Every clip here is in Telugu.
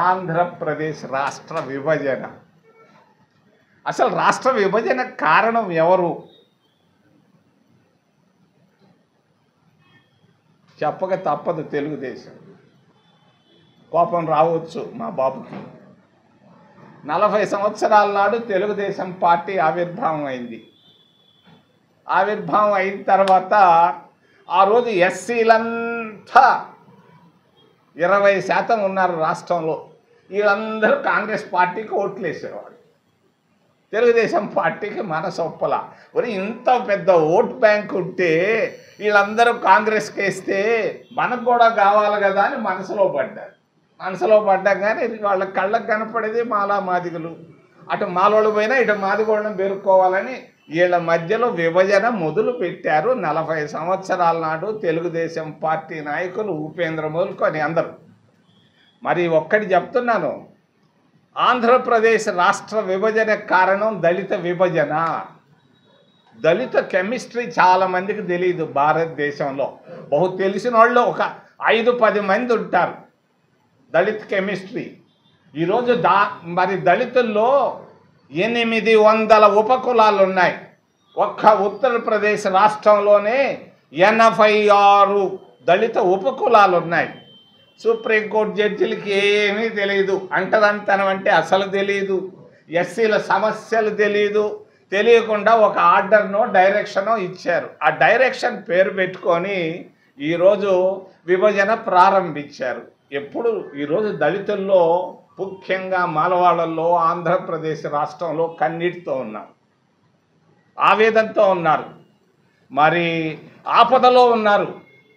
ఆంధ్రప్రదేశ్ రాష్ట్ర విభజన. అసలు రాష్ట్ర విభజన కారణం ఎవరు? చెప్పక తప్పదు. తెలుగుదేశం. కోపం రావచ్చు మా బాబుకి. 40 సంవత్సరాల నాడు తెలుగుదేశం పార్టీ ఆవిర్భావం అయింది. ఆవిర్భావం అయిన తర్వాత ఆ రోజు ఎస్సీలంతా 20% ఉన్నారు రాష్ట్రంలో. వీళ్ళందరూ కాంగ్రెస్ పార్టీకి ఓట్లు వేసేవాడు. తెలుగుదేశం పార్టీకి మనసు ఒప్పల. మరి ఇంత పెద్ద ఓట్ బ్యాంక్ ఉంటే వీళ్ళందరూ కాంగ్రెస్కి వేస్తే మనకు కూడా కావాలి కదా అని మనసులో పడ్డాం. కానీ వాళ్ళ కళ్ళకు కనపడేది మాలా మాదిగలు. అటు మాలోళ్ళు పోయినా ఇటు మాదిగోళ్ళని పేరుకోవాలని వీళ్ళ మధ్యలో విభజన మొదలు పెట్టారు. 40 సంవత్సరాల నాడు తెలుగుదేశం పార్టీ నాయకులు ఉపేంద్ర మొదలుకొని అందరూ. మరి ఒక్కటి చెప్తున్నాను, ఆంధ్రప్రదేశ్ రాష్ట్ర విభజన కారణం దళిత విభజన. దళిత కెమిస్ట్రీ చాలామందికి తెలియదు భారతదేశంలో. బహు తెలిసిన వాళ్ళు ఒక 5-10 మంది ఉంటారు దళిత కెమిస్ట్రీ. ఈరోజు మరి దళితుల్లో 800 ఉపకులాలు ఉన్నాయి. ఒక్క ఉత్తరప్రదేశ్ రాష్ట్రంలోనే 86 దళిత ఉపకులాలు ఉన్నాయి. సుప్రీంకోర్టు జడ్జిలకి ఏమీ తెలియదు. అంటదంతనం అంటే అసలు తెలియదు. ఎస్సీల సమస్యలు తెలియకుండా ఒక ఆర్డర్నో డైరెక్షనో ఇచ్చారు. ఆ డైరెక్షన్ పేరు పెట్టుకొని ఈరోజు విభజన ప్రారంభించారు. ఎప్పుడు ఈరోజు దళితుల్లో ముఖ్యంగా మాలవాళ్ళల్లో ఆంధ్రప్రదేశ్ రాష్ట్రంలో కన్నీటితో ఉన్నారు, ఆవేదనతో ఉన్నారు, మరి ఆపదలో ఉన్నారు.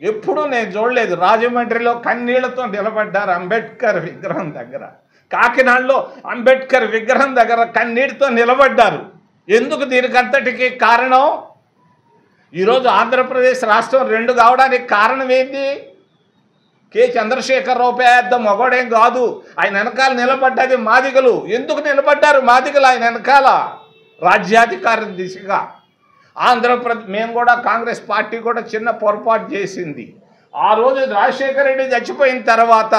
ఎప్పుడూ నేను చూడలేదు. రాజమండ్రిలో కన్నీళ్లతో నిలబడ్డారు అంబేద్కర్ విగ్రహం దగ్గర. కాకినాడలో అంబేద్కర్ విగ్రహం దగ్గర కన్నీటితో నిలబడ్డారు. ఎందుకు? దీనికంతటికి కారణం ఈరోజు ఆంధ్రప్రదేశ్ రాష్ట్రం 2 కావడానికి కారణం ఏంటి? కె చంద్రశేఖరరావు పెద్ద మగోడేం కాదు. ఆయన వెనకాల నిలబడ్డది మాదిగలు. ఎందుకు నిలబడ్డారు మాదిగలు ఆయన వెనకాల? రాజ్యాధికారం దిశగా. ఆంధ్రప్రదేశ్ మేము కూడా కాంగ్రెస్ పార్టీ కూడా చిన్న పొరపాటు చేసింది. ఆ రోజు రాజశేఖర రెడ్డి చచ్చిపోయిన తర్వాత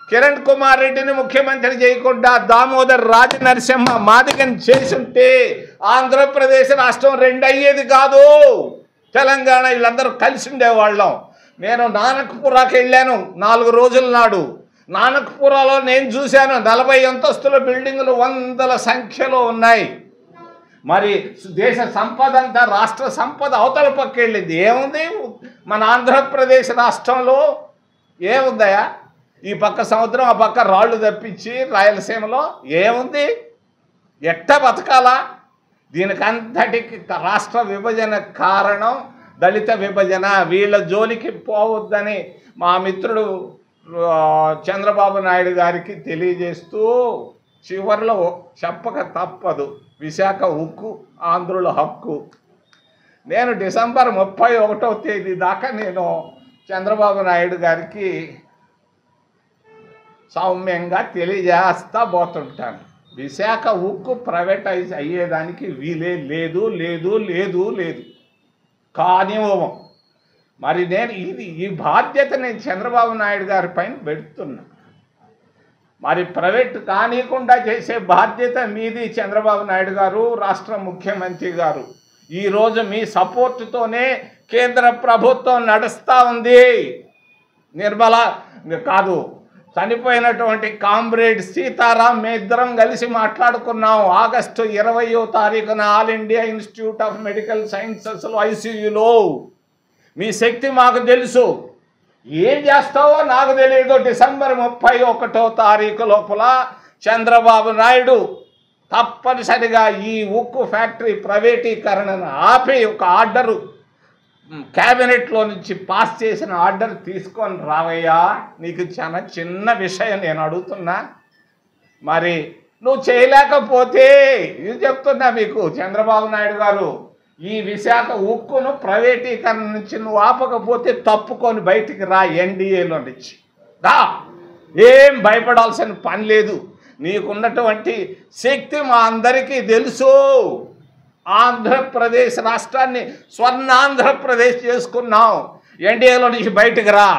కిరణ్ కుమార్ రెడ్డిని ముఖ్యమంత్రి చేయకుండా దామోదర్ రాజనరసింహ మాదిగని చేసుంటే ఆంధ్రప్రదేశ్ రాష్ట్రం 2 అయ్యేది కాదు. తెలంగాణ వీళ్ళందరూ కలిసి ఉండేవాళ్ళం. నేను నానక్పురాకి వెళ్ళాను 4 రోజుల నాడు. నానక్పురాలో నేను చూశాను 40 అంతస్తుల బిల్డింగులు 100ల సంఖ్యలో ఉన్నాయి. మరి దేశ సంపద అంతా, రాష్ట్ర సంపద అవతల పక్క వెళ్ళింది. ఏముంది మన ఆంధ్రప్రదేశ్ రాష్ట్రంలో? ఏముందయా? ఈ పక్క సముద్రం, ఆ పక్క రాళ్ళు తప్పించి రాయలసీమలో ఏముంది? ఎట్ట బతకాలా? దీనికంతటికి రాష్ట్ర విభజన కారణం దళిత విభజన. వీళ్ళ జోలికి పోవద్దని మా మిత్రుడు చంద్రబాబు నాయుడు గారికి తెలియజేస్తూ చివరిలో చెప్పక తప్పదు, విశాఖ ఉక్కు ఆంధ్రుల హక్కు. నేను డిసెంబర్ 31వ తేదీ దాకా నేను చంద్రబాబు నాయుడు గారికి సౌమ్యంగా తెలియజేస్తా పోతుంటాను. విశాఖ ఉక్కు ప్రైవేటైజ్ అయ్యేదానికి వీలే లేదు కానివ్వం. మరి నేను ఈ బాధ్యత నేను చంద్రబాబు నాయుడు గారి పైన పెడుతున్నా. మరి ప్రైవేట్ కానికుండా చేసే బాధ్యత మీది చంద్రబాబు నాయుడు గారు, రాష్ట్ర ముఖ్యమంత్రి గారు. ఈరోజు మీ సపోర్టుతోనే కేంద్ర ప్రభుత్వం నడుస్తూ ఉంది. నిర్మల కాదు, చనిపోయినటువంటి కామ్రేడ్ సీతారాం మేమిద్దరం కలిసి మాట్లాడుకున్నాం. ఆగస్టు 20వ తారీఖున all India institute of medical సైన్సెస్లో ఐసీయూలో. మీ శక్తి మాకు తెలుసు, ఏం చేస్తావో నాకు తెలియదు. డిసెంబర్ 31వ తారీఖు లోపల చంద్రబాబు నాయుడు తప్పనిసరిగా ఈ ఉక్కు ఫ్యాక్టరీ ప్రైవేటీకరణను ఆపి ఒక ఆర్డరు క్యాబినెట్లో నుంచి పాస్ చేసిన ఆర్డర్ తీసుకొని రావయ్యా. నీకు చాలా చిన్న విషయం నేను అడుగుతున్నా. మరి నువ్వు చేయలేకపోతే ఇది చెప్తున్నా మీకు చంద్రబాబు నాయుడు గారు, ఈ విశాఖ ఉక్కును ప్రైవేటీకరణ నుంచి నువ్వు ఆపకపోతే తప్పుకొని బయటికి రా, ఎన్డీఏలో నుంచి రా. ఏం భయపడాల్సిన పని లేదు. నీకున్నటువంటి శక్తి మా అందరికీ తెలుసు. ఆంధ్రప్రదేశ్ రాష్ట్రాన్ని స్వర్ణాంధ్రప్రదేశ్ చేసుకున్నావు. ఎన్డీఏలో నుంచి బయటకు రా.